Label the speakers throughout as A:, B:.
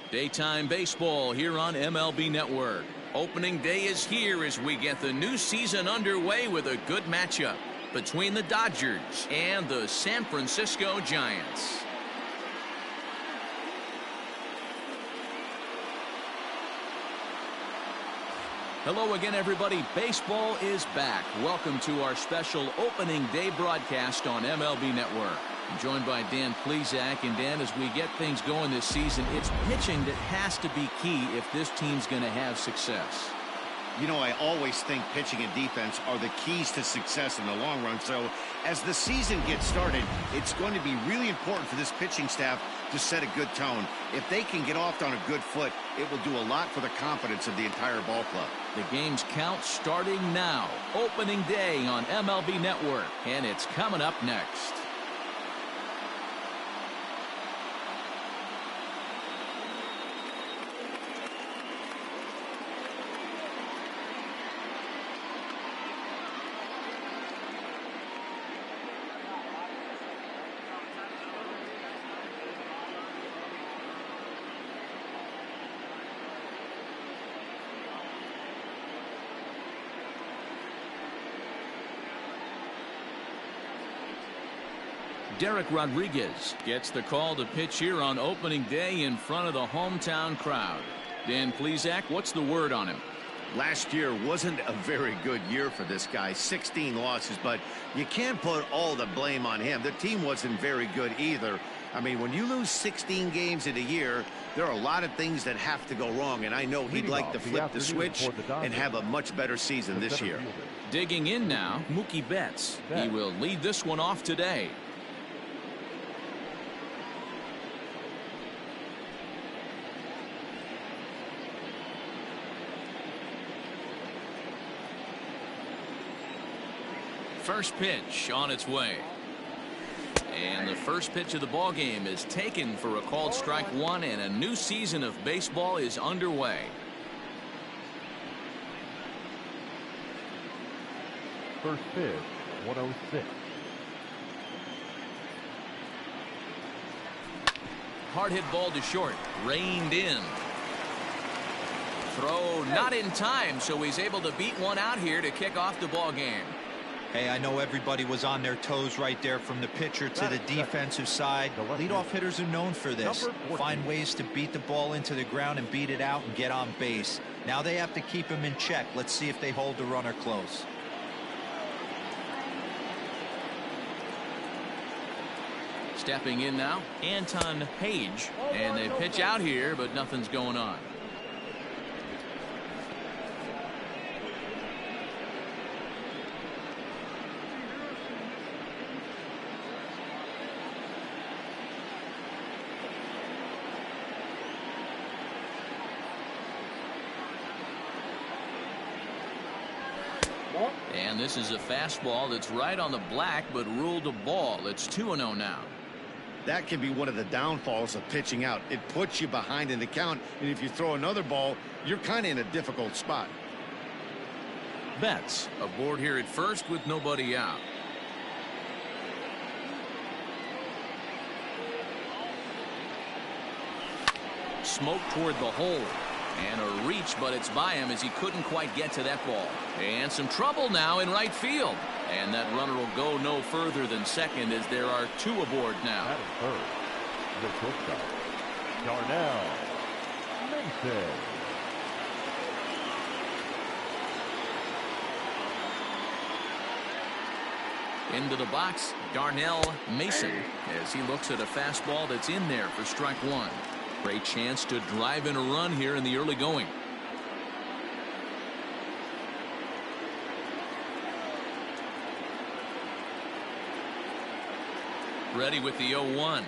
A: Daytime baseball here on MLB Network. Opening day is here as we get the new season underway with a good matchup between the Dodgers and the San Francisco Giants. Hello again, everybody. Baseball is back. Welcome to our special opening day broadcast on MLB Network. I'm joined by Dan Plesac. And Dan, as we get things going this season, it's pitching that has to be key if this team's going to have success.
B: You know, I always think pitching and defense are the keys to success in the long run. So as the season gets started, it's going to be really important for this pitching staff to set a good tone. If they can get off on a good foot, it will do a lot for the confidence of the entire ball club.
A: The game's count starting now. Opening day on MLB Network, and it's coming up next. Derek Rodriguez gets the call to pitch here on opening day in front of the hometown crowd. Dan Plesac, what's the word on him?
B: Last year wasn't a very good year for this guy. 16 losses, but you can't put all the blame on him. The team wasn't very good either. I mean, when you lose 16 games in a year, there are a lot of things that have to go wrong, and I know he'd like to flip the switch and have a much better season this year.
A: Digging in now, Mookie Betts. He will lead this one off today. First pitch on its way. And the first pitch of the ball game is taken for a called strike one, and a new season of baseball is underway.
C: First pitch, 106.
A: Hard hit ball to short, reined in. Throw not in time, so he's able to beat one out here to kick off the ball game.
D: Hey, I know everybody was on their toes right there from the pitcher to the defensive side. Leadoff hitters are known for this. Find ways to beat the ball into the ground and beat it out and get on base. Now they have to keep him in check. Let's see if they hold the runner close.
A: Stepping in now, Anton Page. And they pitch out here, but nothing's going on. And this is a fastball that's right on the black, but ruled a ball. It's 2-0 now.
B: That can be one of the downfalls of pitching out. It puts you behind in the count, and if you throw another ball, you're kind of in a difficult spot.
A: Betts aboard here at first with nobody out. Smoke toward the hole. And a reach, but it's by him as he couldn't quite get to that ball. And some trouble now in right field. And that runner will go no further than second as there are two aboard now.
C: That is third. The shortstop, Darnell Mason.
A: Into the box, Darnell Mason, as he looks at a fastball that's in there for strike one. Great chance to drive in a run here in the early going. Ready with the 0-1.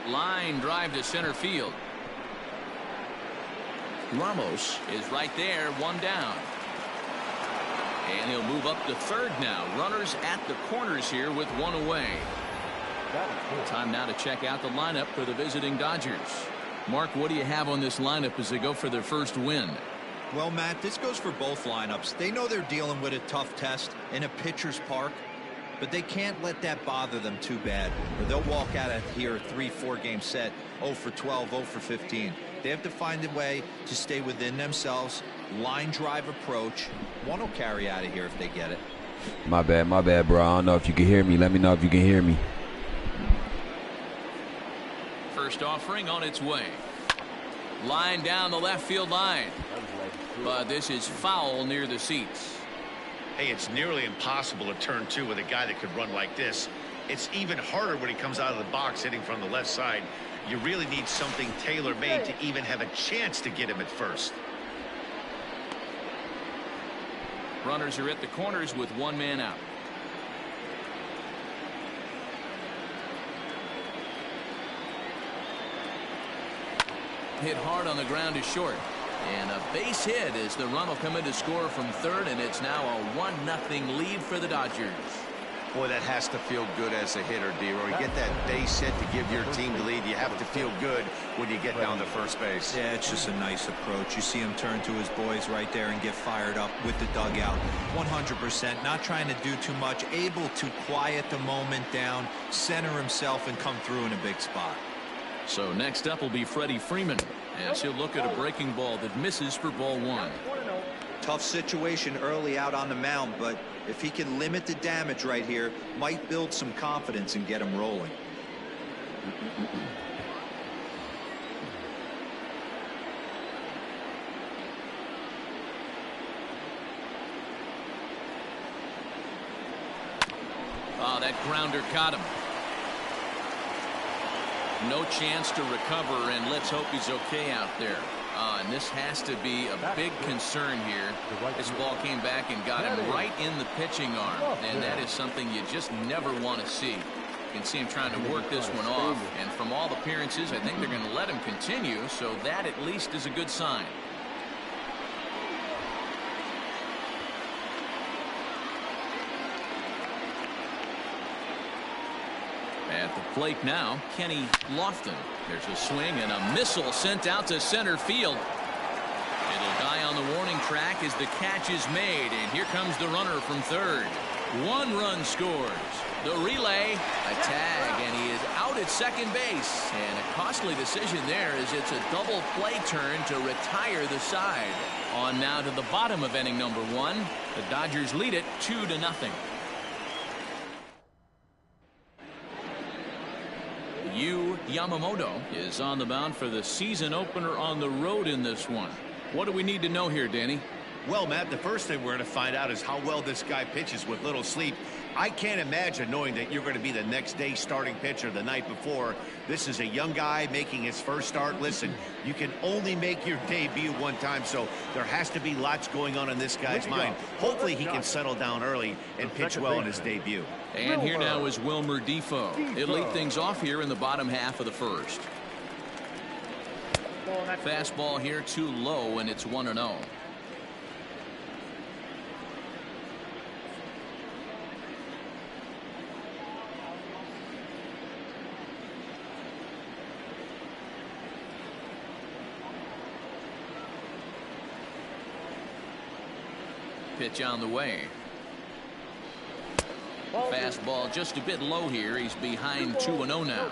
A: Line drive to center field. Ramos is right there, one down. And he'll move up to third now. Runners at the corners here with one away. Time now to check out the lineup for the visiting Dodgers. Mark, what do you have on this lineup as they go for their first win?
D: Well, Matt, this goes for both lineups. They know they're dealing with a tough test in a pitcher's park, but they can't let that bother them too bad, or they'll walk out of here a 3-4 game set 0 for 12, 0 for 15. They have to find a way to stay within themselves. Line drive approach. One will carry out of here if they get it.
E: My bad, bro. I don't know if you can hear me. Let me know if you can hear me.
A: First offering on its way. Line down the left field line. But this is foul near the seats.
B: Hey, it's nearly impossible to turn two with a guy that could run like this. It's even harder when he comes out of the box hitting from the left side. You really need something tailor-made to even have a chance to get him at first.
A: Runners are at the corners with one man out. Hit hard on the ground is short. And a base hit as the run will come in to score from third, and it's now a 1-0 lead for the Dodgers.
B: Boy, that has to feel good as a hitter, D-Roy. You get that base hit to give your team the lead. You have to feel good when you get down to first base.
D: Yeah, it's just a nice approach. You see him turn to his boys right there and get fired up with the dugout. 100%, not trying to do too much, able to quiet the moment down, center himself, and come through in a big spot.
A: So next up will be Freddie Freeman as he'll look at a breaking ball that misses for ball one.
D: Tough situation early out on the mound, but if he can limit the damage right here, might build some confidence and get him rolling.
A: Oh, that grounder caught him. No chance to recover, and let's hope he's okay out there. And this has to be a big concern here. This ball came back and got him right in the pitching arm, and that is something you just never want to see. You can see him trying to work this one off, and from all appearances, I think they're going to let him continue, so that at least is a good sign. At the plate now, Kenny Lofton. There's a swing and a missile sent out to center field. It'll die on the warning track as the catch is made, and here comes the runner from third. 1 run scores. The relay, a tag, and he is out at second base. And a costly decision there as it's a double play turn to retire the side. On now to the bottom of inning number 1. The Dodgers lead it 2-0. Yu Yamamoto is on the mound for the season opener on the road in this one. What do we need to know here, Danny?
B: Well, Matt, the first thing we're going to find out is how well this guy pitches with little sleep. I can't imagine knowing that you're going to be the next day starting pitcher the night before. This is a young guy making his first start. Listen, you can only make your debut one time, so there has to be lots going on in this guy's mind. Hopefully he can settle down early and pitch well in his debut.
A: And here now is Wilmer Defoe. He'll lead things off here in the bottom half of the first. Fastball here too low, and it's 1-0. Pitch on the way. Fastball just a bit low here. He's behind 2-0 now.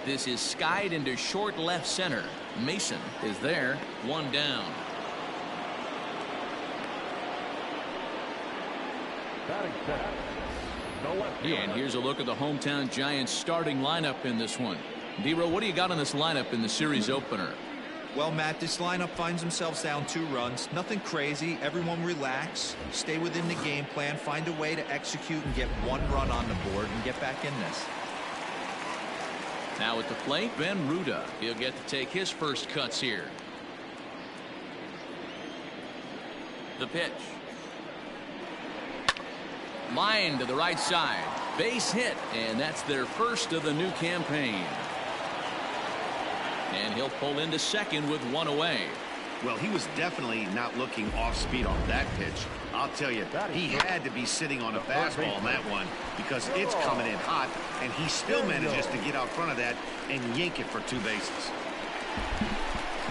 A: This is skied into short left center. Mason is there. 1 down. And here's a look at the hometown Giants starting lineup in this one. D-Row, what do you got on this lineup in the series opener?
D: Well, Matt, this lineup finds themselves down 2 runs. Nothing crazy. Everyone relax. Stay within the game plan. Find a way to execute and get 1 run on the board and get back in this.
A: Now at the plate, Ben Ruda. He'll get to take his first cuts here. The pitch. Line to the right side. Base hit, and that's their first of the new campaign. And he'll pull into second with 1 away.
B: Well, he was definitely not looking off speed on that pitch. I'll tell you, he had to be sitting on a fastball on that one because it's coming in hot, and he still manages to get out front of that and yank it for 2 bases.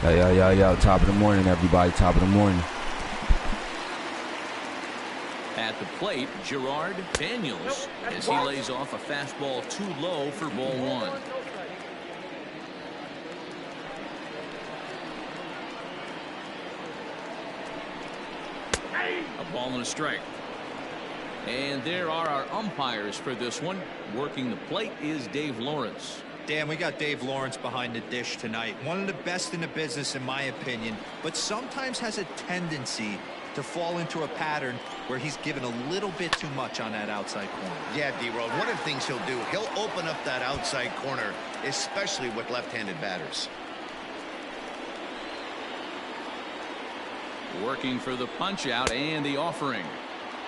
E: Yo. Top of the morning, everybody. Top of the morning.
A: At the plate, Gerard Daniels, as he lays off a fastball too low for ball one. A ball and a strike. And there are our umpires for this one. Working the plate is Dave Lawrence.
D: Dan, we got Dave Lawrence behind the dish tonight. One of the best in the business, in my opinion, but sometimes has a tendency to fall into a pattern where he's given a little bit too much on that outside corner.
B: Yeah, D-Road, one of the things he'll do, he'll open up that outside corner, especially with left-handed batters.
A: Working for the punch out and the offering.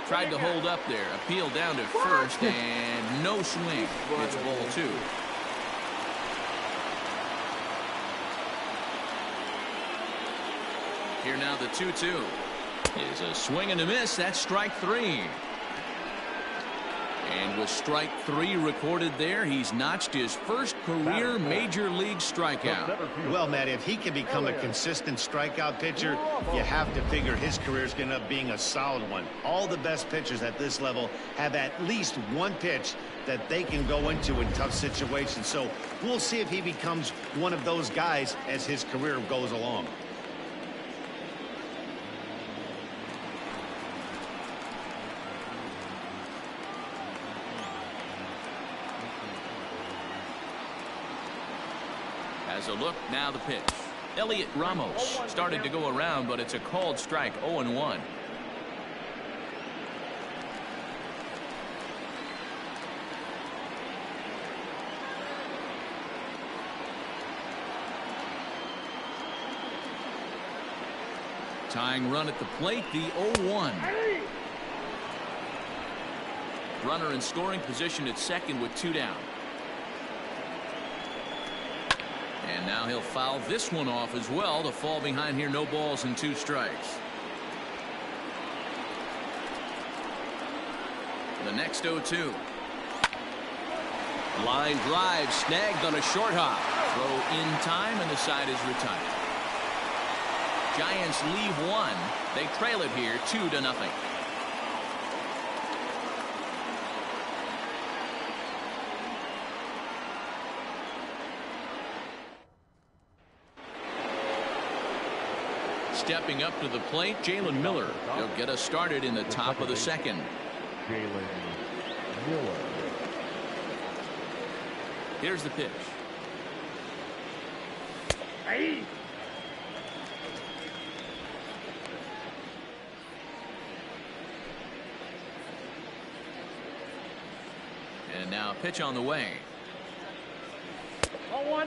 A: Tried to hold up there. Appeal down to first and no swing. It's ball two. Here now the 2-2 is a swing and a miss. That's strike three. And with strike three recorded there, he's notched his first career major league strikeout.
B: Well, Matt, if he can become a consistent strikeout pitcher, you have to figure his career is going to end up being a solid one. All the best pitchers at this level have at least one pitch that they can go into in tough situations. So we'll see if he becomes one of those guys as his career goes along.
A: As a look, now the pitch. Elliot Ramos started to go around, but it's a called strike. 0-1. Tying run at the plate, the 0-1. Runner in scoring position at second with two down. And now he'll foul this one off as well to fall behind here. No balls and two strikes. The next 0-2. Line drive snagged on a short hop. Throw in time and the side is retired. Giants leave one. They trail it here 2-0. Stepping up to the plate, Jalen Miller. He'll get us started in the top of the second.
C: Jalen Miller.
A: Here's the pitch. And now a pitch on the way.
B: 0-1.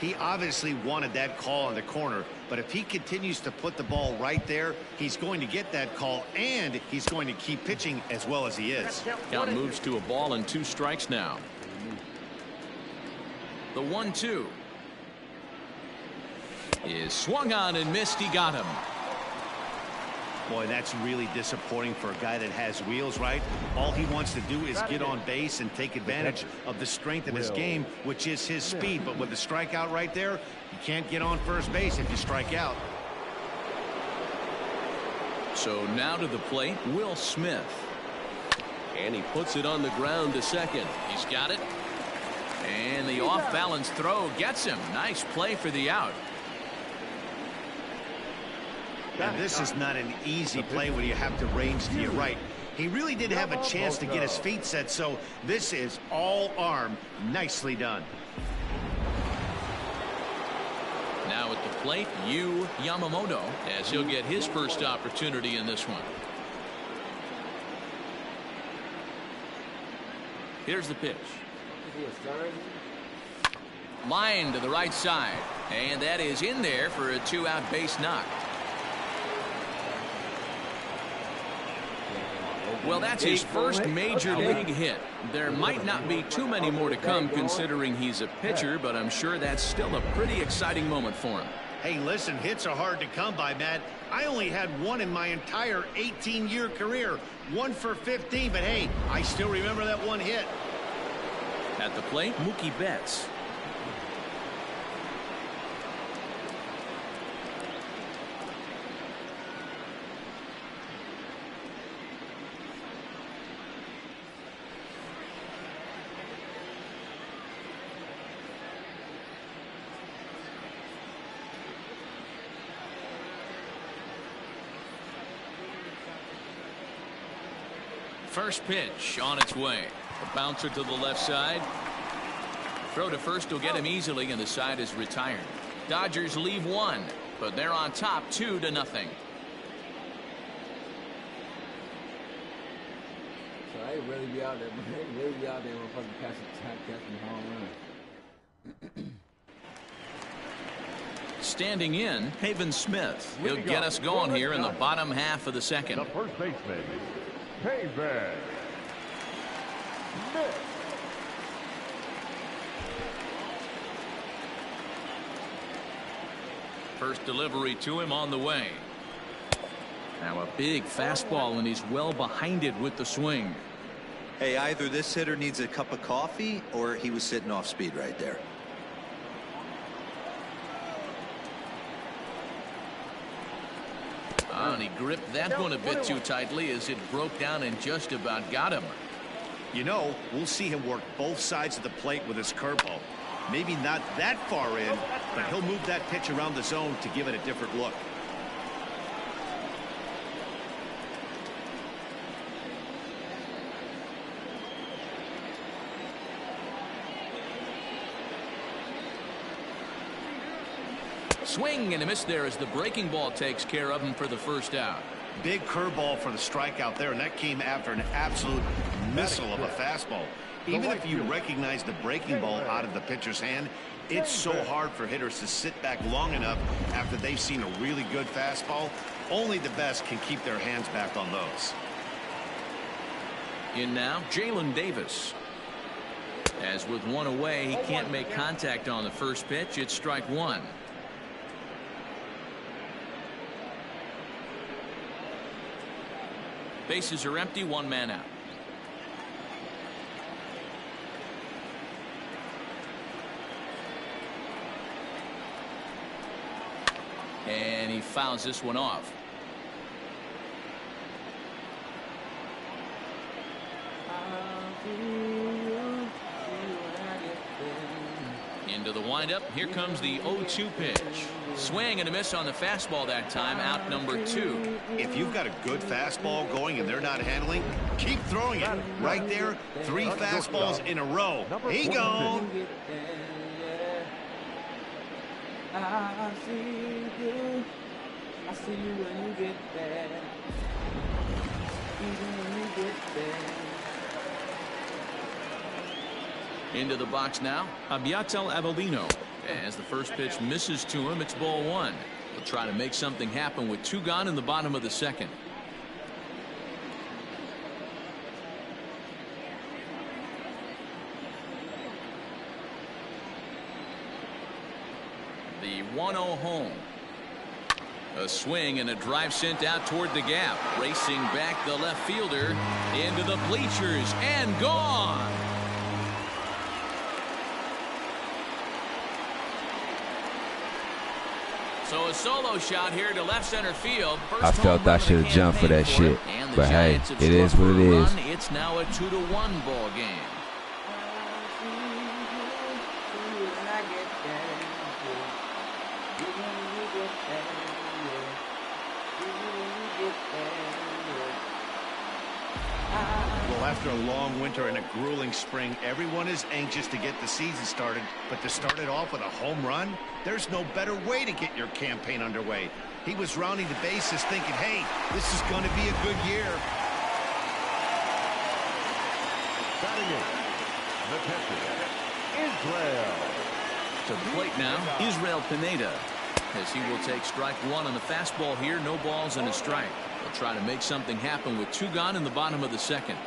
B: He obviously wanted that call in the corner, but if he continues to put the ball right there, he's going to get that call, and he's going to keep pitching as well as he is.
A: Count moves to a ball and two strikes now. The 1-2 is swung on and missed. He got him.
B: Boy, that's really disappointing for a guy that has wheels, right? All he wants to do is get on base and take advantage of the strength of his game, which is his speed. But with the strikeout right there, you can't get on first base if you strike out.
A: So now to the plate, Will Smith. And he puts it on the ground to second. He's got it. And the off-balance throw gets him. Nice play for the out.
B: And this is not an easy play when you have to range to your right. He really did have a chance to get his feet set, so this is all arm. Nicely done.
A: Now at the plate, Yu Yamamoto, as he'll get his first opportunity in this one. Here's the pitch. Line to the right side, and that is in there for a two-out base knock. Well, that's his first major league hit. There might not be too many more to come considering he's a pitcher, but I'm sure that's still a pretty exciting moment for him.
B: Hey, listen, hits are hard to come by, Matt. I only had one in my entire 18-year career. 1 for 15, but hey, I still remember that one hit.
A: At the plate, Mookie Betts. First pitch on its way. A bouncer to the left side. Throw to first will get him easily, and the side is retired. Dodgers leave one, but they're on top 2-0.
F: So they really be out there, they really be out there with fucking catching home run.
A: Standing in, Haven Smith. He'll get us going here in the bottom half of the second.
C: The first baseman, Haven Smith.
A: First delivery to him on the way. Now a big fastball, and he's well behind it with the swing.
D: Hey, either this hitter needs a cup of coffee or he was sitting off speed right there.
A: And he gripped that one a bit too tightly as it broke down and just about got him.
B: You know, we'll see him work both sides of the plate with his curveball. Maybe not that far in, but he'll move that pitch around the zone to give it a different look.
A: Swing and a miss there as the breaking ball takes care of him for the first out.
B: Big curveball for the strikeout there, and that came after an absolute missile of a fastball. Even if you recognize the breaking ball out of the pitcher's hand, it's so hard for hitters to sit back long enough after they've seen a really good fastball. Only the best can keep their hands back on those.
A: In now, Jalen Davis. As with one away, he can't make contact on the first pitch. It's strike one. Bases are empty, one man out. And he fouls this one off. Into the windup. Here comes the 0-2 pitch. Swing and a miss on the fastball that time. Out number 2.
B: If you've got a good fastball going and they're not handling, keep throwing it. Right there, 3 fastballs in a row. He gone.
F: I see you. I see you when you get there. Even when you get there.
A: Into the box now, ATL Avellino. As the first pitch misses to him, it's ball 1. He'll try to make something happen with 2 gone in the bottom of the second. The 1-0 home. A swing and a drive sent out toward the gap. Racing back the left fielder into the bleachers and gone. So a solo shot here to left center field.
E: I felt I should have jumped for that shit, but hey, it is what it is.
A: It's now a 2-1 ball game.
B: Well, after a long winter and a grueling spring, everyone is anxious to get the season started, but to start it off with a home run, there's no better way to get your campaign underway. He was rounding the bases thinking, hey, this is going to be a good year.
C: Batting in, the catcher, Israel.
A: To the plate now, Israel Pineda, as he will take strike 1 on the fastball here. No balls and a strike. He'll try to make something happen with 2 gone in the bottom of the second.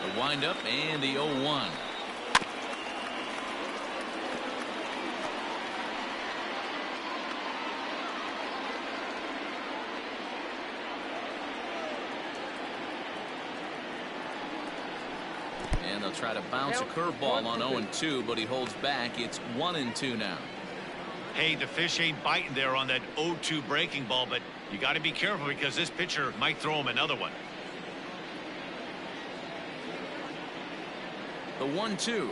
A: The windup and the 0-1. And they'll try to bounce a curveball on 0-2, but he holds back. It's 1-2 now.
B: Hey, the fish ain't biting there on that 0-2 breaking ball, but you got to be careful because this pitcher might throw him another one. The 1-2.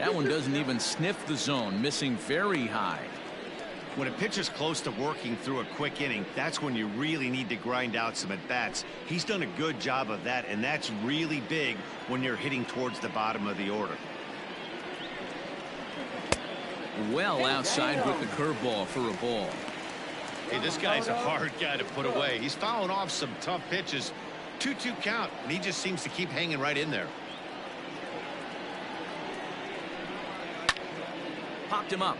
A: That one doesn't even sniff the zone, missing very high.
B: When a pitcher's close to working through a quick inning, that's when you really need to grind out some at-bats. He's done a good job of that, and that's really big when you're hitting towards the bottom of the order.
A: Well outside with the curveball for a ball.
B: Hey, this guy's a hard guy to put away. He's fouling off some tough pitches. 2-2 count, and he just seems to keep hanging right in there.
A: Popped him up.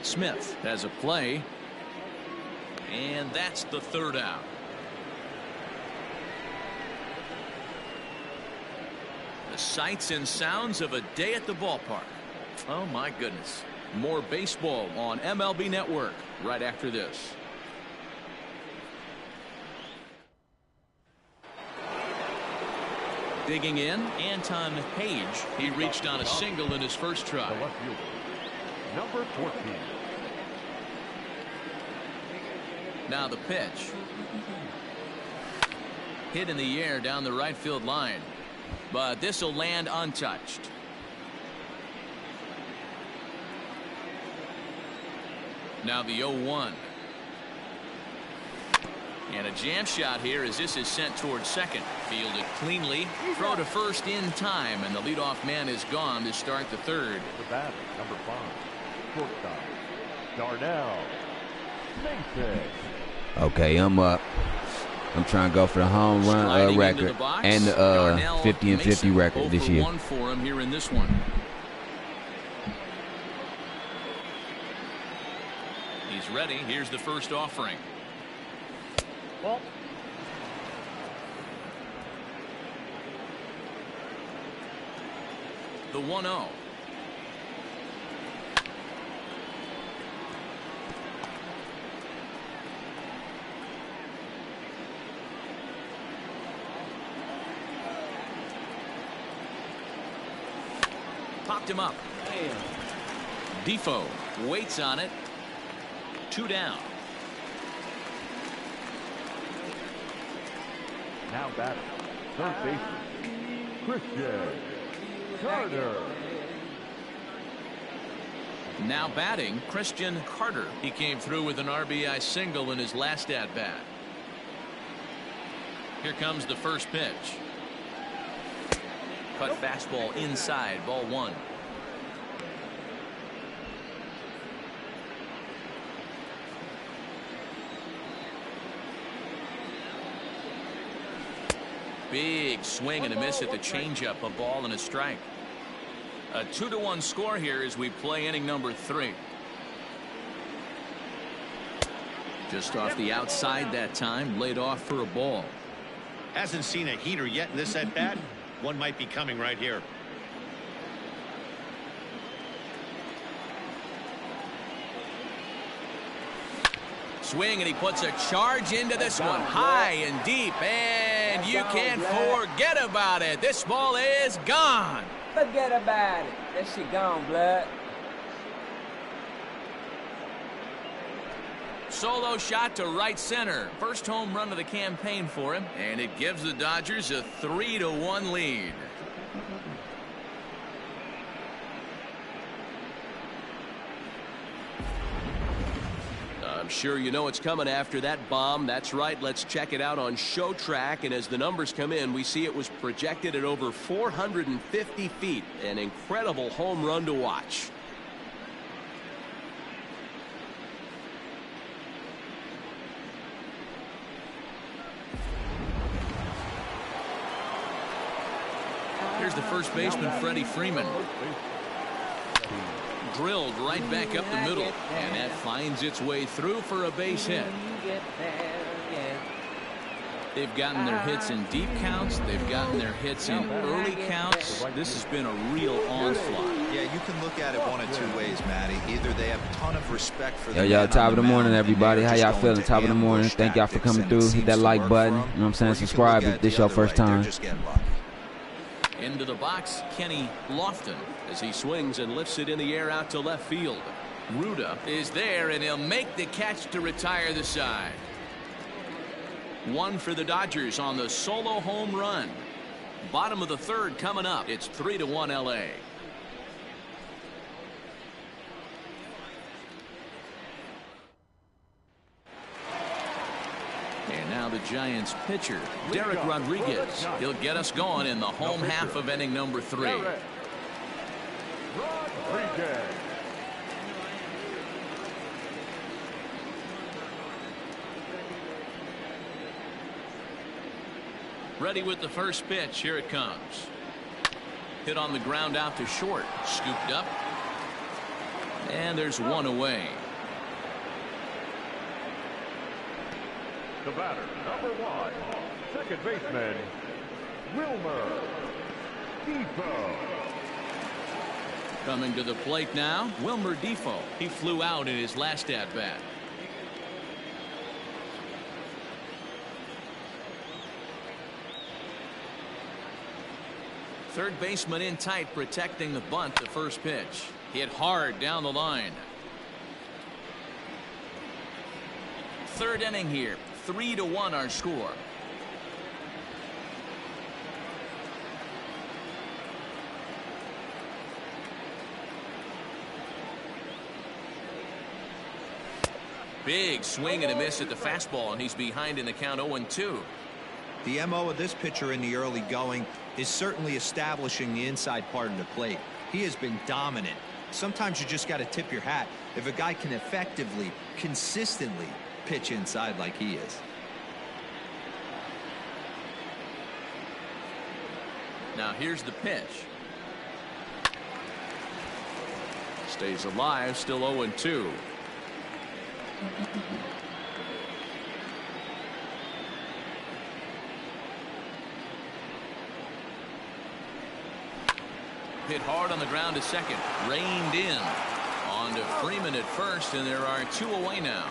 A: Smith has a play, and that's the third out. The sights and sounds of a day at the ballpark. Oh my goodness. More baseball on MLB Network right after this. Digging in, Anton Page. He reached on a single in his first try.
C: The left fielder, number 14.
A: Now the pitch. Hit in the air down the right field line, but this will land untouched. Now the 0-1. And a jam shot here as this is sent towards second. Fielded cleanly. Throw to first in time, and the leadoff man is gone to start the third.
C: The batter, number 5, shortstop, Darnell Mason.
E: Okay, I'm up. I'm trying to go for the home run record and the 50 and 50 record this year.
A: 1 for him here in this one. He's ready. Here's the first offering.
C: Well,
A: the 1-0. Popped him up. Defoe waits on it. 2 down.
C: now batting, third baseman, Christian Carter.
A: Now batting, Christian Carter. He came through with an RBI single in his last at-bat. Here comes the first pitch. Cut fastball inside, ball 1. Big swing and a miss at the changeup, a ball and a strike. A 2-1 score here as we play inning number 3. Just off the outside that time, laid off for a ball.
B: Hasn't seen a heater yet in this at bat. One might be coming right here.
A: Swing, and he puts a charge into this one, high and deep, and you can't forget about it. This ball is gone.
F: Forget about it. That shit gone, blood.
A: Solo shot to right center. First home run of the campaign for him, and it gives the Dodgers a 3-1 lead. I'm sure you know it's coming after that bomb. That's right. Let's check it out on Show Track. And as the numbers come in, we see it was projected at over 450 feet. An incredible home run to watch. Here's the first baseman, Freddie Freeman. Drilled right back up the middle, and that finds its way through for a base hit. They've gotten their hits in deep counts. They've gotten their hits in early counts. This has been a real onslaught.
D: Yeah, you can look at it one of two ways, Matty. Either they have a ton of respect for the
E: y'all, top of the morning, everybody. How y'all feeling? Top of the morning. Thank y'all for coming through. Hit that like button. You know what I'm saying? Subscribe if this your first time.
A: Into the box, Kenny Lofton, as he swings and lifts it in the air out to left field. Ruda is there, and he'll make the catch to retire the side. 1 for the Dodgers on the solo home run. Bottom of the third coming up. It's 3-1 LA. Now the Giants pitcher, Derek Rodriguez. He'll get us going in the home half of inning number 3.
C: Rodriguez.
A: Ready with the first pitch. Here it comes. Hit on the ground out to short. Scooped up. And there's one away.
C: The batter, number 1, second baseman, Wilmer Defoe.
A: Coming to the plate now, Wilmer Defoe. He flew out in his last at-bat. Third baseman in tight, protecting the bunt. The first pitch hit hard down the line. Third inning here, 3-1 our score. Big swing and a miss at the fastball, and he's behind in the count 0-2.
D: The MO of this pitcher in the early going is certainly establishing the inside part of the plate. He has been dominant. Sometimes you just got to tip your hat if a guy can effectively, consistently pitch inside like he is.
A: Now here's the pitch. Stays alive, still 0-2. Hit hard on the ground to second. Reined in. On to Freeman at first, and there are 2 away now.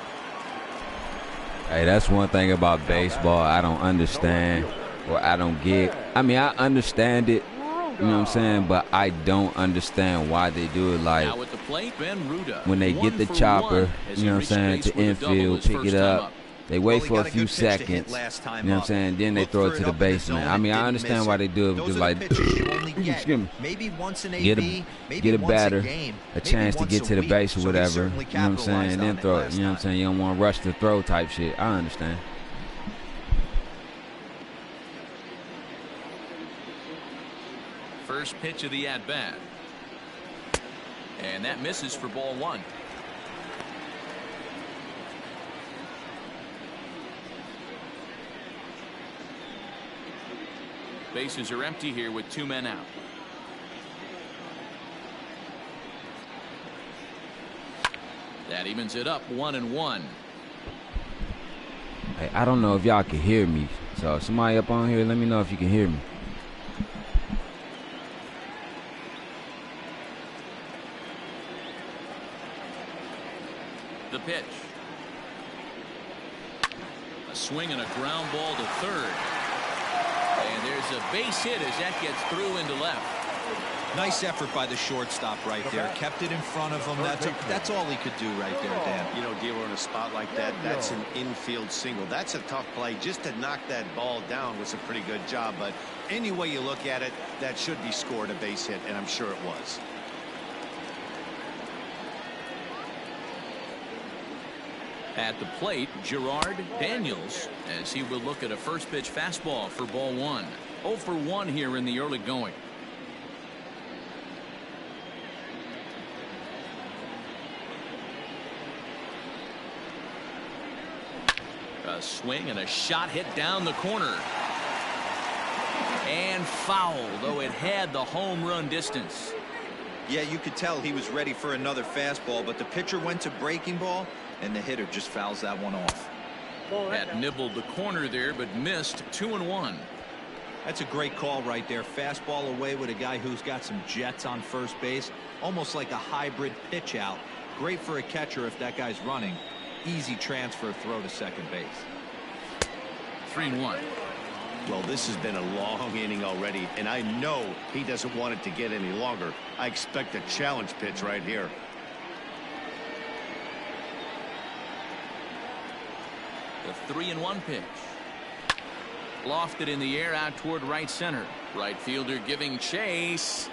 E: Hey, that's one thing about baseball I don't understand, or I don't get. I mean, I understand it, you know what I'm saying, but I don't understand why they do it. Like,
A: now with the plate, Ben Ruda,
E: when they get the chopper, you know what I'm saying, to infield, pick it up, they wait for a few seconds, you know what I'm saying, then they throw it to the baseman. I mean, I understand why they do it, because like, excuse me,
D: maybe once an
E: get a batter a chance to get to the base or whatever, you know what I'm saying, and then throw it, you know what I'm saying, you don't want to rush the throw type shit. I understand.
A: First pitch of the at-bat. And that misses for ball 1. Bases are empty here with 2 men out. That evens it up 1-1.
E: Hey, I don't know if y'all can hear me, so somebody up on here, let me know if you can hear me.
A: The pitch. A swing and a ground ball to third. And there's a base hit as that gets through into left.
D: Nice effort by the shortstop right there. Kept it in front of him. That's all he could do right there, Dan.
B: You know, dealer in a spot like that, that's an infield single. That's a tough play. Just to knock that ball down was a pretty good job. But any way you look at it, that should be scored a base hit, and I'm sure it was.
A: At the plate, Gerard Daniels, as he will look at a first pitch fastball for ball 1. 0-for-1 here in the early going. A swing and a shot hit down the corner. And foul, though it had the home run distance.
D: Yeah, you could tell he was ready for another fastball, but the pitcher went to breaking ball, and the hitter just fouls that one off.
A: That nibbled the corner there, but missed. 2-1.
D: That's a great call right there. Fastball away with a guy who's got some jets on first base. Almost like a hybrid pitch out. Great for a catcher if that guy's running. Easy transfer throw to second base.
A: 3-1.
B: Well, this has been a long inning already, and I know he doesn't want it to get any longer. I expect a challenge pitch right here.
A: The 3-1 pitch. Lofted in the air out toward right center. Right fielder giving chase.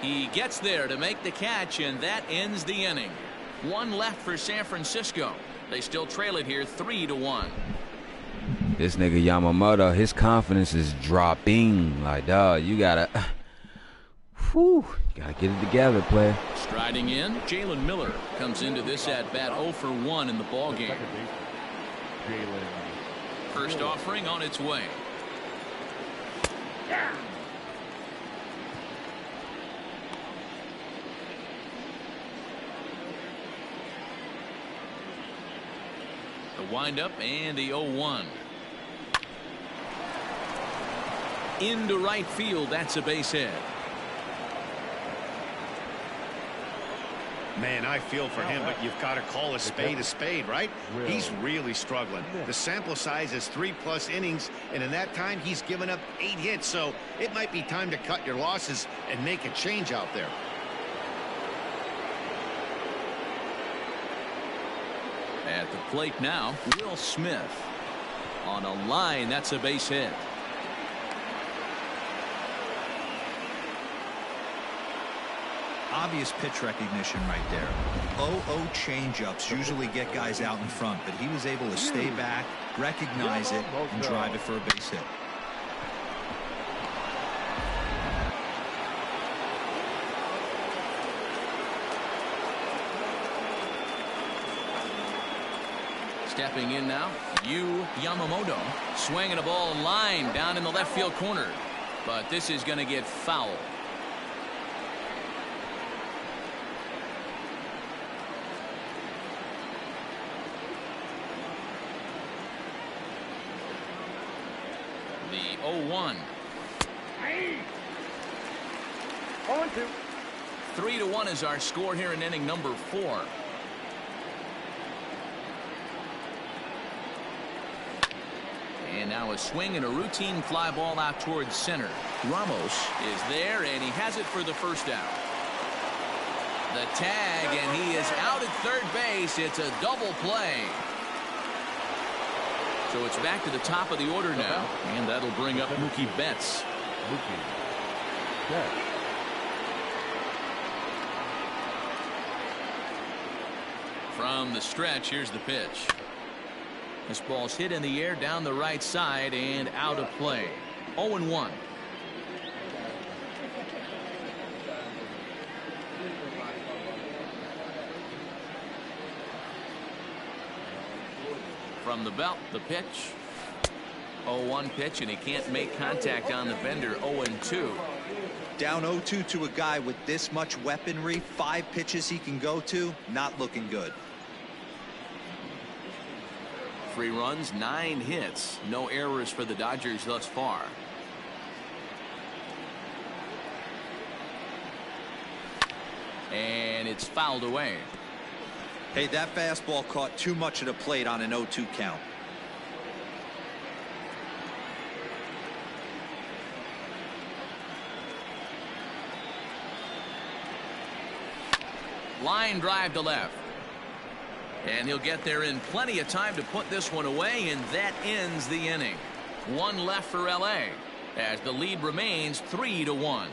A: He gets there to make the catch, and that ends the inning. 1 left for San Francisco. They still trail it here 3-1.
E: This nigga Yamamoto, his confidence is dropping. Like, dog, you gotta get it together, player.
A: Striding in, Jalen Miller comes into this at bat 0 for 1 in the ball game. First offering on its way. The windup and the 0-1. Into right field. That's a base hit.
B: Man, I feel for him, but you've got to call a spade, right? He's really struggling. The sample size is 3+ innings, and in that time, he's given up 8 hits. So it might be time to cut your losses and make a change out there.
A: At the plate now, Will Smith. On a line, that's a base hit.
D: Obvious pitch recognition right there. 0-0 changeups usually get guys out in front, but he was able to stay back, recognize it, and drive it for a base hit.
A: Stepping in now, Yamamoto. Swinging a ball line down in the left field corner. But this is going to get foul. The 0-1. 3-1 is our score here in inning number 4. And now a swing and a routine fly ball out towards center. Ramos is there, and he has it for the first out. The tag, and he is out at third base. It's a double play. So it's back to the top of the order now, and that'll bring up Mookie Betts. From the stretch, here's the pitch. This ball's hit in the air down the right side and out of play. 0-1. From the belt, the pitch. 0-1 pitch, and he can't make contact on the bender. 0-2.
D: Down 0-2 to a guy with this much weaponry, 5 pitches he can go to, not looking good.
A: 3 runs, 9 hits. No errors for the Dodgers thus far. And it's fouled away.
D: Hey, that fastball caught too much of the plate on an 0-2 count.
A: Line drive to left. And he'll get there in plenty of time to put this one away, and that ends the inning. 1 left for LA as the lead remains 3-1.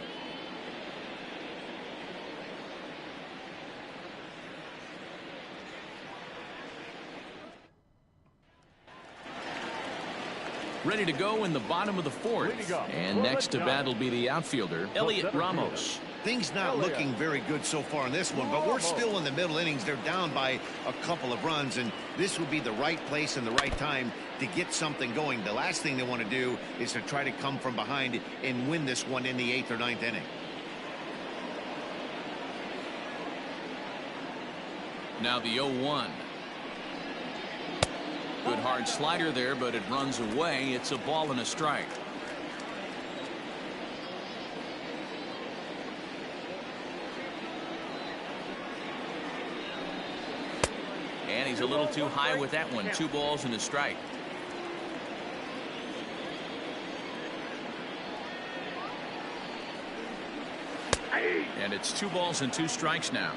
A: Ready to go in the bottom of the 4th. And next to bat will be the outfielder, Elliot Ramos.
B: Things not looking very good so far in this one, but we're still in the middle innings. They're down by a couple of runs, and this would be the right place and the right time to get something going. The last thing they want to do is to try to come from behind and win this one in the 8th or 9th inning.
A: Now the 0-1. Good hard slider there, but it runs away. It's a ball and a strike. And he's a little too high with that one. 2 balls and a strike. And it's 2 balls and 2 strikes now.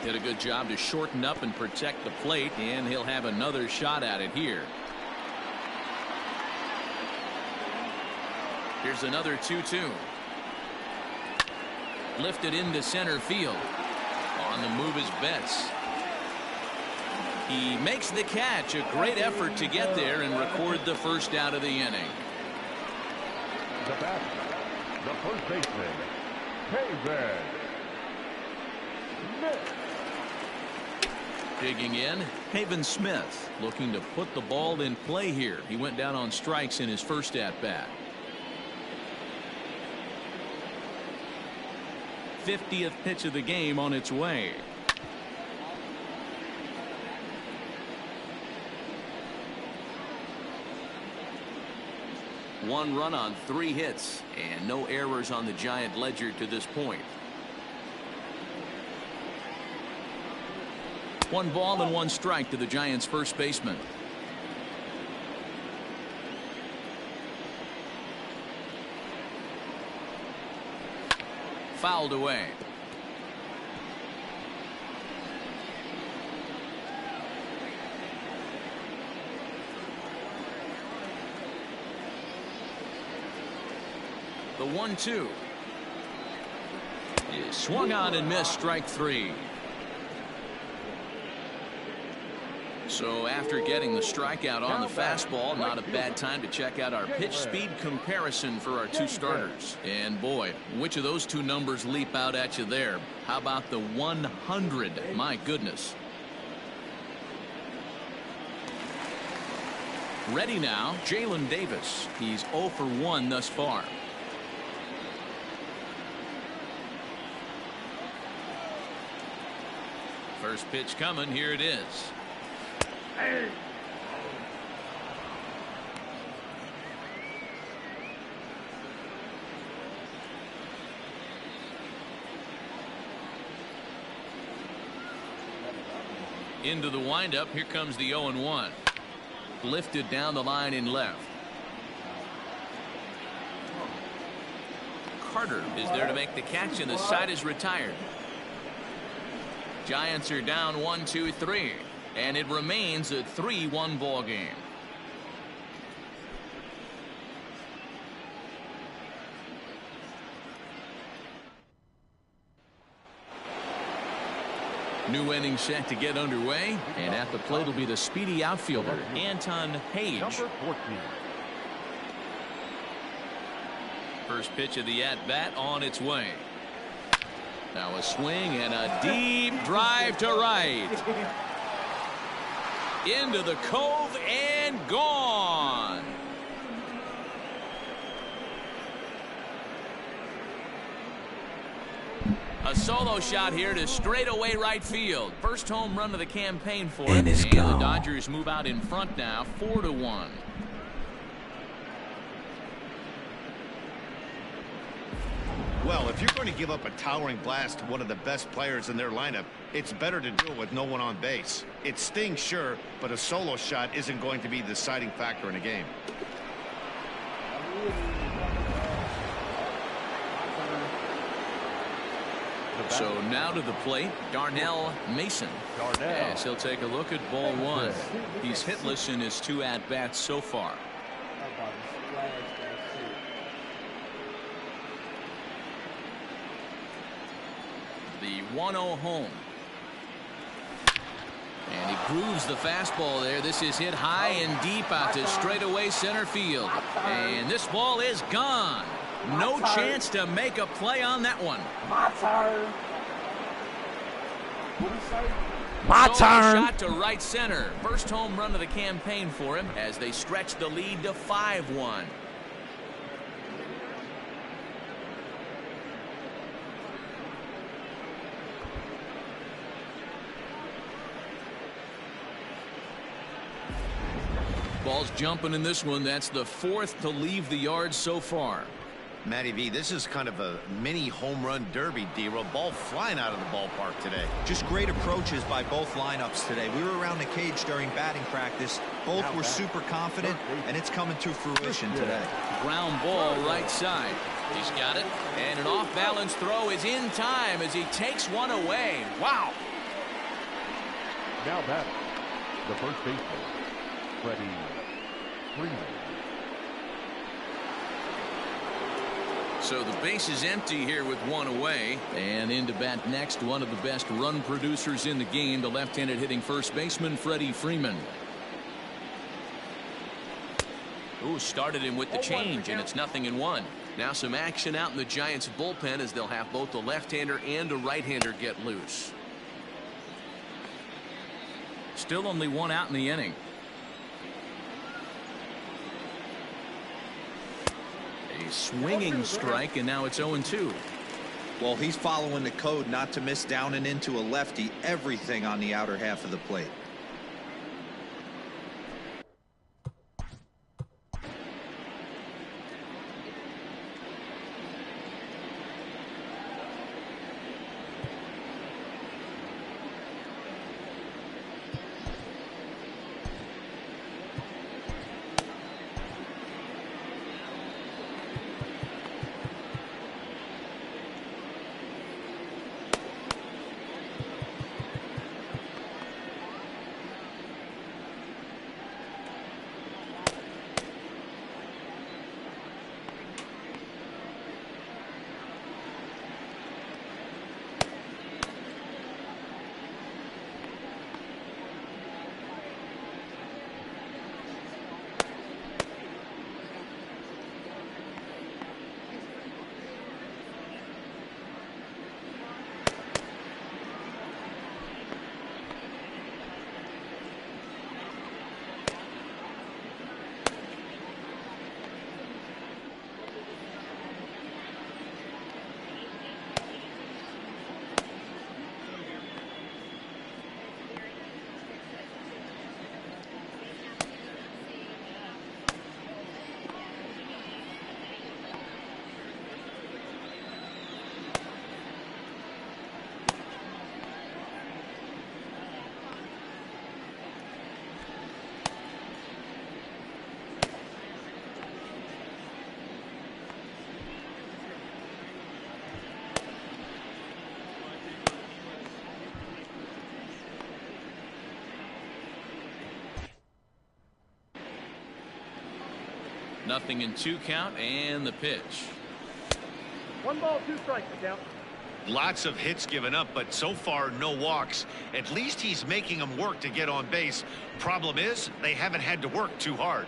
A: Did a good job to shorten up and protect the plate, and he'll have another shot at it here. Here's another 2-2. Lifted into center field. On the move is Betts. He makes the catch. A great effort to get there and record the first out of the inning.
C: The batter, the first baseman, Haven Smith.
A: Digging in, Haven Smith looking to put the ball in play here. He went down on strikes in his first at bat. 50th pitch of the game on its way. One run on 3 hits and no errors on the Giant ledger to this point. 1 ball and 1 strike to the Giants' first baseman. Fouled away. The 1-2 is swung on and missed. Strike 3. So after getting the strikeout on the fastball, not a bad time to check out our pitch speed comparison for our 2 starters. And boy, which of those 2 numbers leap out at you there? How about the 100? My goodness. Ready now, Jalen Davis. He's 0 for 1 thus far. First pitch coming. Here it is. Into the windup. Here comes the 0-1. Lifted down the line in left. Carter is there to make the catch, and the side is retired. Giants are down 1-2-3, and it remains a 3-1 ball game. New inning set to get underway, and at the plate will be the speedy outfielder Anton Page.
C: Number 14.
A: First pitch of the at-bat on its way. Now a swing and a deep drive to right. Into the cove and gone. A solo shot here to straightaway right field. First home run of the campaign for him. And the Dodgers move out in front now, 4-1.
B: Well, if you're going to give up a towering blast to one of the best players in their lineup, it's better to do it with no one on base. It stings, sure, but a solo shot isn't going to be the deciding factor in a game.
A: So now to the plate, Darnell Mason. As he'll take a look at ball 1. He's hitless in his 2 at-bats so far. The 1-0 home. And he grooves the fastball there. This is hit high and deep out to straightaway center field. And this ball is gone. No chance to make a play on that one.
F: My turn.
A: My turn. Shot to right center. First home run of the campaign for him as they stretch the lead to 5-1. Ball's jumping in this one. That's the 4th to leave the yard so far.
B: Matty V, this is kind of a mini home run derby, D-Roll. Ball flying out of the ballpark today.
D: Just great approaches by both lineups today. We were around the cage during batting practice. Both were super confident, and it's coming to fruition today.
A: Ground ball right side. He's got it, and an off-balance throw is in time as he takes one away. Wow.
C: Now batting, the first baseman, Freddie Freeman.
A: So the base is empty here with one away. And in to bat next, one of the best run producers in the game, the left-handed hitting first baseman Freddie Freeman. Ooh, started him with the change, and it's 0-1. Now some action out in the Giants bullpen as they'll have both the left-hander and a right-hander get loose. Still only one out in the inning. A swinging strike, and now it's 0-2.
D: Well, he's following the code not to miss down and into a lefty. Everything on the outer half of the plate.
A: Nothing in 2 count, and the pitch.
C: 1 ball, 2 strikes, the count.
B: Lots of hits given up, but so far no walks. At least he's making them work to get on base. Problem is, they haven't had to work too hard.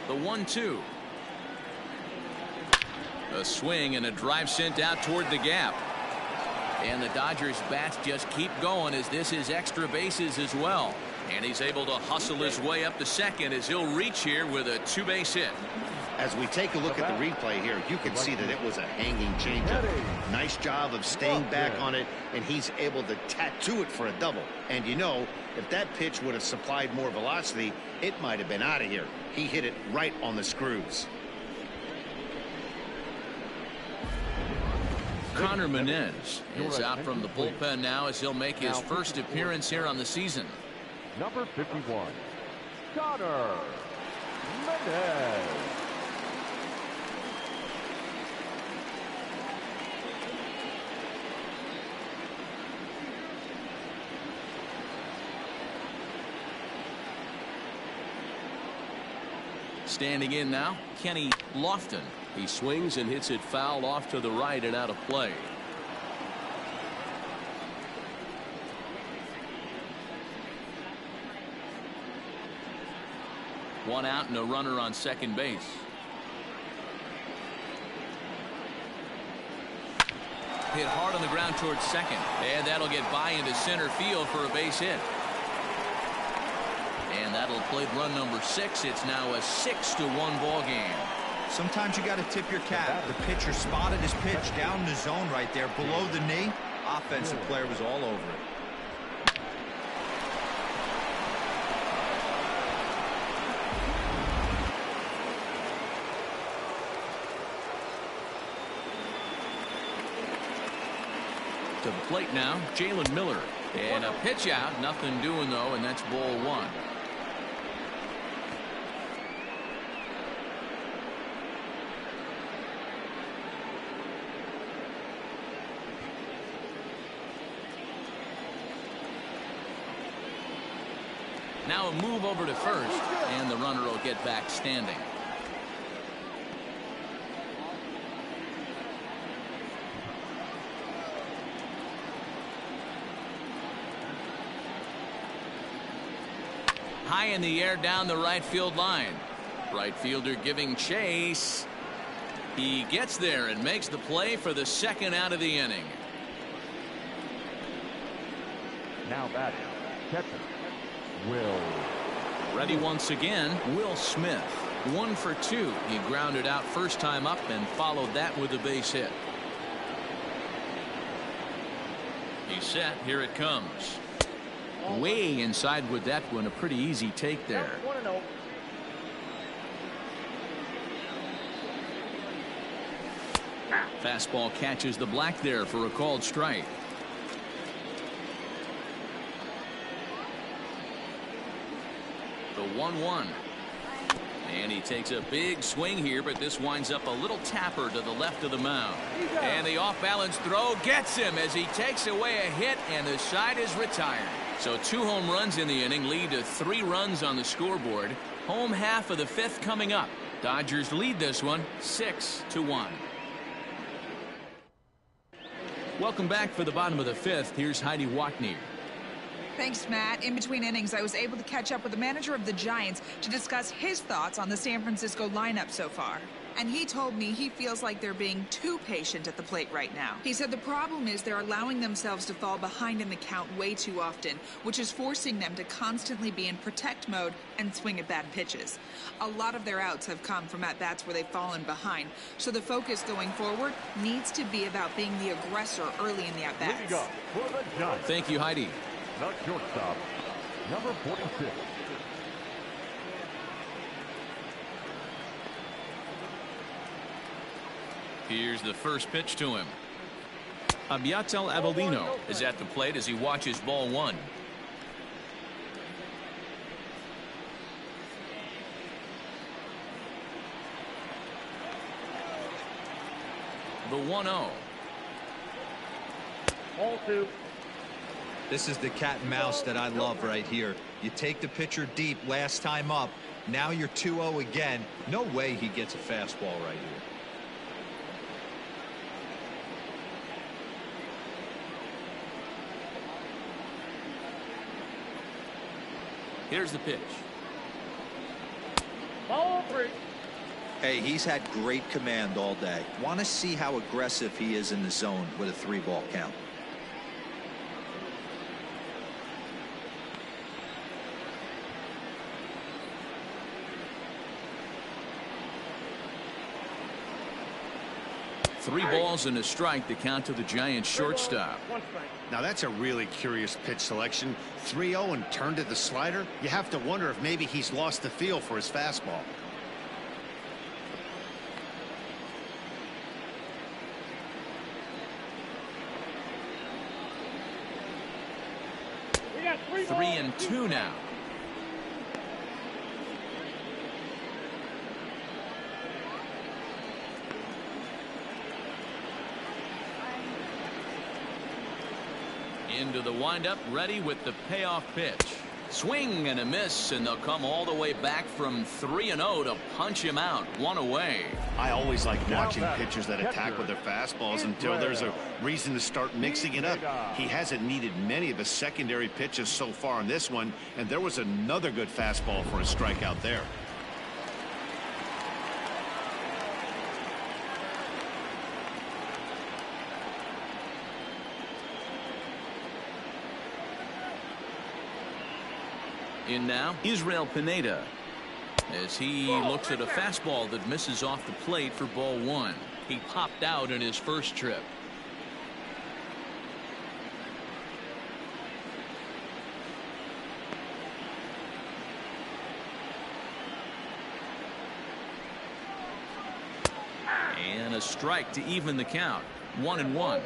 A: The 1-2. A swing and a drive sent out toward the gap. And the Dodgers bats just keep going as this is extra bases as well. And he's able to hustle his way up to second as he'll reach here with a 2-base hit.
B: As we take a look at the replay here, you can see that it was a hanging changeup. Nice job of staying back on it, and he's able to tattoo it for a double. And you know, if that pitch would have supplied more velocity, it might have been out of here. He hit it right on the screws.
A: Connor Menez is out from the bullpen now as he'll make his first appearance here on the season.
C: Number 51, Connor Menez.
A: Standing in now, Kenny Lofton. He swings and hits it foul off to the right and out of play. One out and a runner on second base. Hit hard on the ground towards second, and that'll get by into center field for a base hit. And that'll play run number 6. It's now a 6-1 ball game.
D: Sometimes you got to tip your cap. The pitcher spotted his pitch down the zone right there below the knee. Offensive player was all over it.
A: To the plate now, Jalen Miller. And a pitch out, nothing doing though, and that's ball 1. Now a move over to first, and the runner will get back standing. High in the air down the right field line. Right fielder giving chase. He gets there and makes the play for the second out of the inning.
C: Now batting, catcher, Will.
A: Ready once again, Will Smith. 1 for 2. He grounded out first time up and followed that with a base hit. He's set. Here it comes. Way inside with that one. A pretty easy take there. Fastball catches the black there for a called strike. The 1-1. And he takes a big swing here, but this winds up a little tapper to the left of the mound. And the off-balance throw gets him as he takes away a hit, and the side is retired. So 2 home runs in the inning lead to 3 runs on the scoreboard. Home half of the 5th coming up. Dodgers lead this one 6-1. Welcome back for the bottom of the 5th. Here's Heidi Watney.
G: Thanks, Matt. In between innings, I was able to catch up with the manager of the Giants to discuss his thoughts on the San Francisco lineup so far. And he told me he feels like they're being too patient at the plate right now. He said the problem is they're allowing themselves to fall behind in the count way too often, which is forcing them to constantly be in protect mode and swing at bad pitches. A lot of their outs have come from at-bats where they've fallen behind, so the focus going forward needs to be about being the aggressor early in the at-bats.
A: Thank you, Heidi.
C: The shortstop, number 46.
A: Here's the first pitch to him. Abiatel Avelino is at the plate as he watches ball 1. The 1-0.
C: Ball 2.
D: This is the cat and mouse that I love right here. You take the pitcher deep last time up. Now you're 2-0 again. No way he gets a fastball right here.
A: Here's the pitch.
C: Ball 3.
D: Hey, he's had great command all day. Want to see how aggressive he is in the zone with a 3-ball count.
A: Three balls and a strike, the count to the Giants shortstop.
B: Now that's a really curious pitch selection. 3-0 and turned to the slider. You have to wonder if maybe he's lost the feel for his fastball.
C: We got
A: 3-2 now. Into the windup, ready with the payoff pitch. Swing and a miss, and they'll come all the way back from 3-0 to punch him out. 1 away.
B: I always like watching pitchers that attack with their fastballs until there's a reason to start mixing it up. He hasn't needed many of the secondary pitches so far in this one, and there was another good fastball for a strikeout there.
A: In now, Israel Pineda, as he looks at a fastball that misses off the plate for ball 1. He popped out in his first trip. And a strike to even the count. 1-1.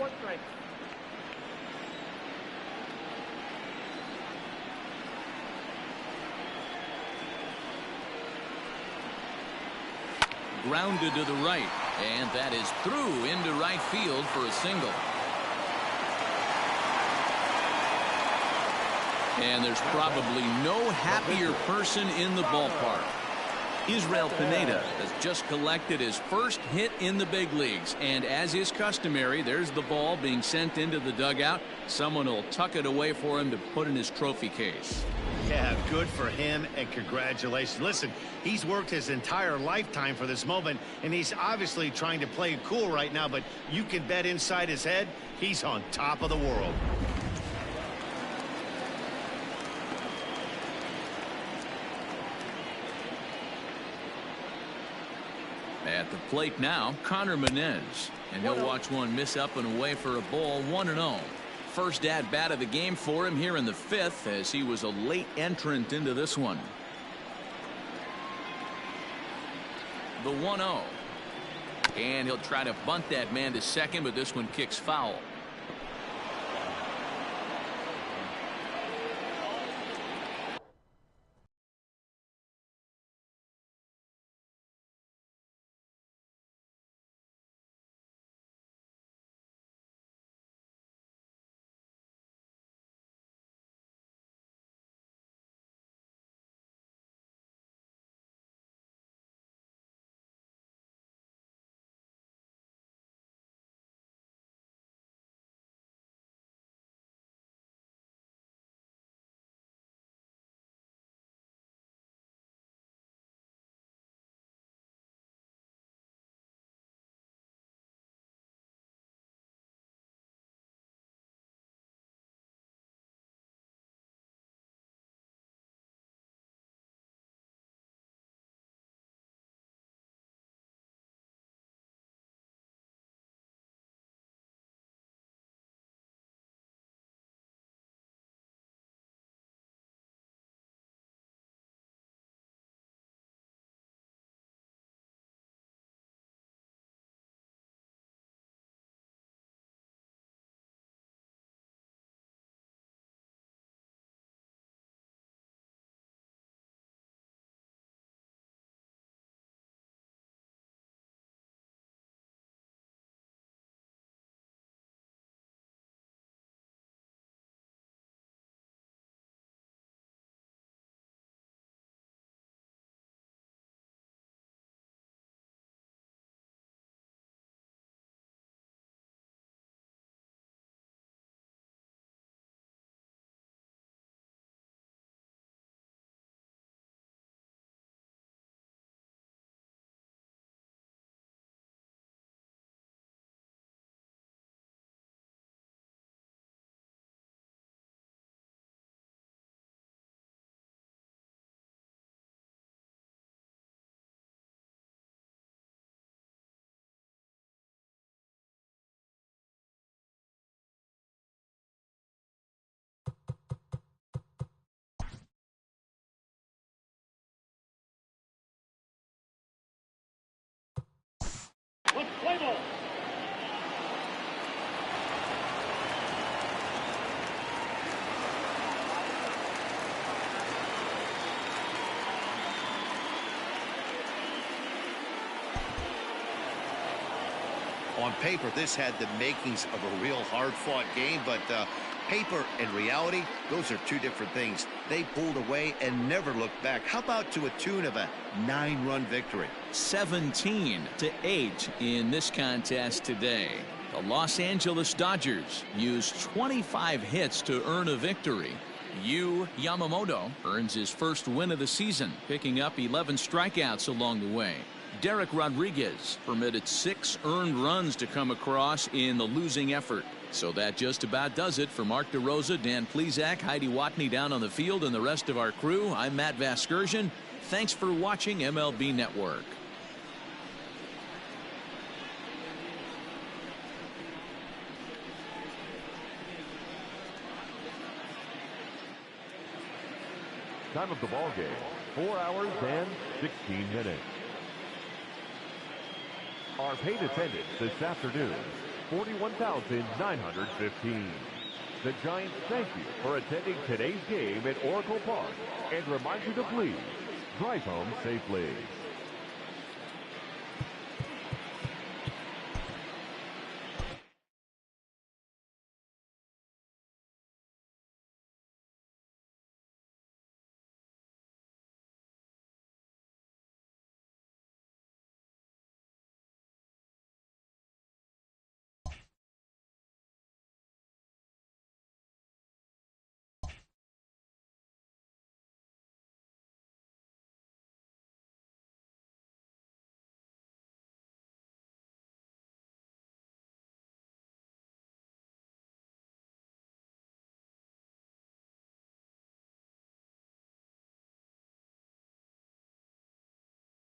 A: Grounded to the right, and that is through into right field for a single. And there's probably no happier person in the ballpark. Israel Pineda has just collected his first hit in the big leagues, and as is customary, there's the ball being sent into the dugout. Someone will tuck it away for him to put in his trophy case.
B: Yeah, good for him, and congratulations. Listen, he's worked his entire lifetime for this moment, and he's obviously trying to play it cool right now, but you can bet inside his head he's on top of the world.
A: At the plate now, Connor Menez, and he'll watch one miss up and away for a ball. 1-0. First at bat of the game for him here in the 5th, as he was a late entrant into this one. The 1-0, and he'll try to bunt that man to second, but this one kicks foul.
B: On paper, this had the makings of a real hard-fought game, but paper and reality, those are two different things. They pulled away and never looked back. How about to a tune of a 9-run victory?
A: 17-8 in this contest today. The Los Angeles Dodgers used 25 hits to earn a victory. Yu Yamamoto earns his first win of the season, picking up 11 strikeouts along the way. Derek Rodriguez permitted 6 earned runs to come across in the losing effort. So that just about does it for Mark DeRosa, Dan Plesac, Heidi Watney down on the field, and the rest of our crew. I'm Matt Vasgersian. Thanks for watching MLB Network.
C: Time of the ball game, 4 hours and 16 minutes. Our paid attendance this afternoon, 41,915. The Giants thank you for attending today's game at Oracle Park and remind you to please drive home safely.